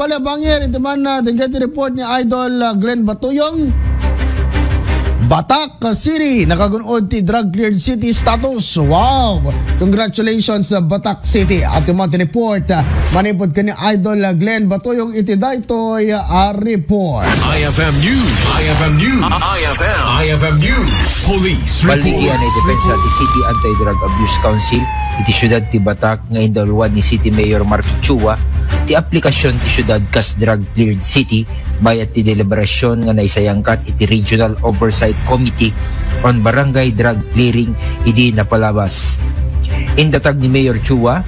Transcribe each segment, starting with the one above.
bala bangir iti man tingkat report ni Idol Glenn Batuyong. Batak City nakagunod ti drug cleared city status. Wow! Congratulations sa Batak City. At yung mga report manipod ka ni Idol Glenn Batuyong iti daytoy report. IFM News. IFM News. IFM News. Police report. Baligyan ay depensa ti City Anti-Drug Abuse Council iti syudad ti Batak nga indalwan ni City Mayor Marky Chua ti aplikasyon ti syudad kas drug cleared city bayat ti deliberasyon nga naisayangkat iti Regional Oversight Committee on Barangay Drug Clearing idi napalabas. Indatag ni Mayor Chua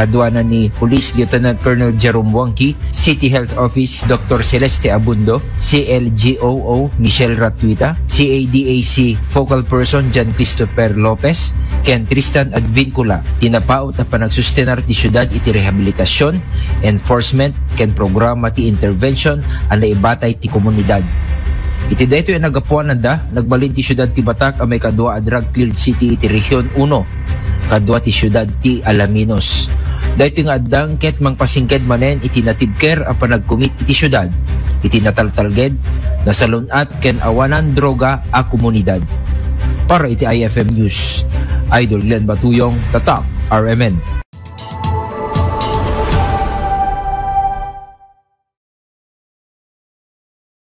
kadwanan ni Police Lieutenant Colonel Jerome Wonky, City Health Office Dr. Celeste Abundo, CLGOO Michelle Ratwita, CADAC Focal Person John Christopher Lopez, ken Tristan Advincula, tinapaot na panagsustenar ti syudad iti rehabilitasyon, enforcement, ken programa ti intervention ang naibatay ti komunidad. Iti daytoy nagapuan nanda, nagbalin ti syudad ti Batak ang may kadwa a drug cleared city iti Region 1, kadwa ti syudad ti Alaminos. Daytoy nga addang ket mangpasingked manen iti natibker a panagkumit iti syudad, iti nataltalged, nasalunat ken awanan droga a komunidad. Para iti IFM News, Idol Glenn Batuyong, Tatak, RMN.